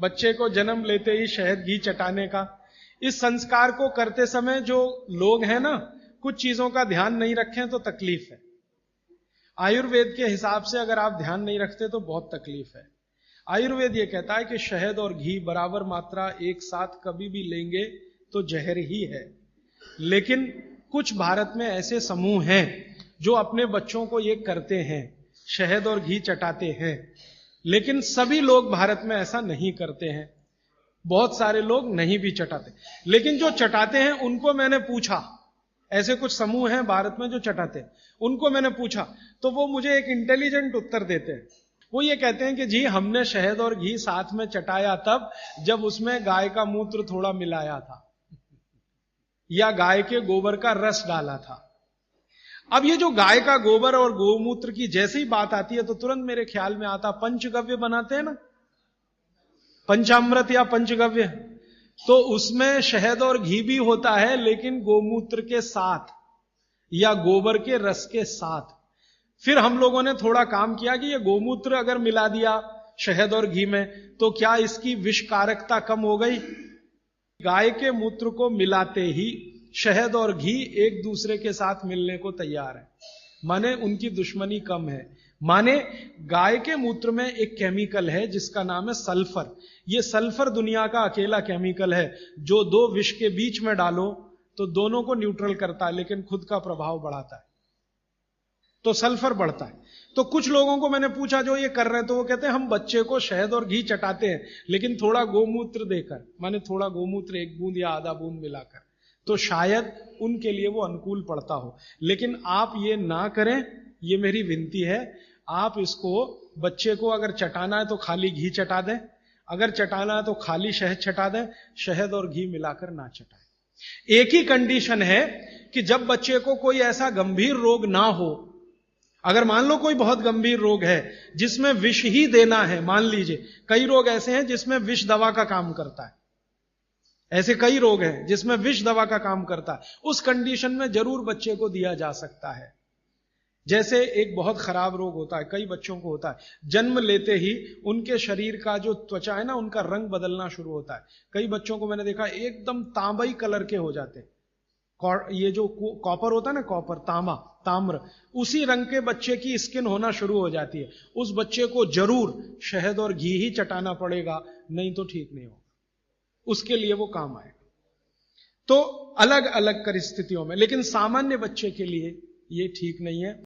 बच्चे को जन्म लेते ही शहद घी चटाने का। इस संस्कार को करते समय जो लोग हैं ना, कुछ चीजों का ध्यान नहीं रखें तो तकलीफ है। आयुर्वेद के हिसाब से अगर आप ध्यान नहीं रखते तो बहुत तकलीफ है। आयुर्वेद ये कहता है कि शहद और घी बराबर मात्रा एक साथ कभी भी लेंगे तो जहर ही है। लेकिन कुछ भारत में ऐसे समूह हैं जो अपने बच्चों को ये करते हैं, शहद और घी चटाते हैं। लेकिन सभी लोग भारत में ऐसा नहीं करते हैं, बहुत सारे लोग नहीं भी चटाते। लेकिन जो चटाते हैं उनको मैंने पूछा, ऐसे कुछ समूह हैं भारत में जो चटाते हैं, उनको मैंने पूछा तो वो मुझे एक इंटेलिजेंट उत्तर देते हैं। वो ये कहते हैं कि जी हमने शहद और घी साथ में चटाया तब जब उसमें गाय का मूत्र थोड़ा मिलाया था या गाय के गोबर का रस डाला था। अब ये जो गाय का गोबर और गोमूत्र की जैसे ही बात आती है तो तुरंत मेरे ख्याल में आता, पंचगव्य बनाते हैं ना, पंचामृत या पंचगव्य, तो उसमें शहद और घी भी होता है लेकिन गोमूत्र के साथ या गोबर के रस के साथ। फिर हम लोगों ने थोड़ा काम किया कि ये गोमूत्र अगर मिला दिया शहद और घी में तो क्या इसकी विषकारकता कम हो गई? गाय के मूत्र को मिलाते ही शहद और घी एक दूसरे के साथ मिलने को तैयार है, माने उनकी दुश्मनी कम है। माने गाय के मूत्र में एक केमिकल है जिसका नाम है सल्फर। ये सल्फर दुनिया का अकेला केमिकल है जो दो विष के बीच में डालो तो दोनों को न्यूट्रल करता है लेकिन खुद का प्रभाव बढ़ाता है, तो सल्फर बढ़ता है। तो कुछ लोगों को मैंने पूछा जो ये कर रहे हैं, तो वो कहते हैं हम बच्चे को शहद और घी चटाते हैं लेकिन थोड़ा गोमूत्र देकर, माने थोड़ा गोमूत्र एक बूंद या आधा बूंद मिलाकर, तो शायद उनके लिए वो अनुकूल पड़ता हो। लेकिन आप ये ना करें, ये मेरी विनती है। आप इसको, बच्चे को अगर चटाना है तो खाली घी चटा दें, अगर चटाना है तो खाली शहद चटा दें, शहद और घी मिलाकर ना चटाएं। एक ही कंडीशन है कि जब बच्चे को कोई ऐसा गंभीर रोग ना हो। अगर मान लो कोई बहुत गंभीर रोग है जिसमें विष ही देना है, मान लीजिए कई रोग ऐसे हैं जिसमें विष दवा का काम करता है, ऐसे कई रोग हैं जिसमें विष दवा का काम करता है, उस कंडीशन में जरूर बच्चे को दिया जा सकता है। जैसे एक बहुत खराब रोग होता है, कई बच्चों को होता है, जन्म लेते ही उनके शरीर का जो त्वचा है ना, उनका रंग बदलना शुरू होता है। कई बच्चों को मैंने देखा एकदम तांबई कलर के हो जाते, ये जो कॉपर होता है ना, कॉपर, ताम्र, उसी रंग के बच्चे की स्किन होना शुरू हो जाती है। उस बच्चे को जरूर शहद और घी ही चटाना पड़ेगा, नहीं तो ठीक नहीं होगा, उसके लिए वो काम आएगा। तो अलग अलग परिस्थितियों में, लेकिन सामान्य बच्चे के लिए ये ठीक नहीं है।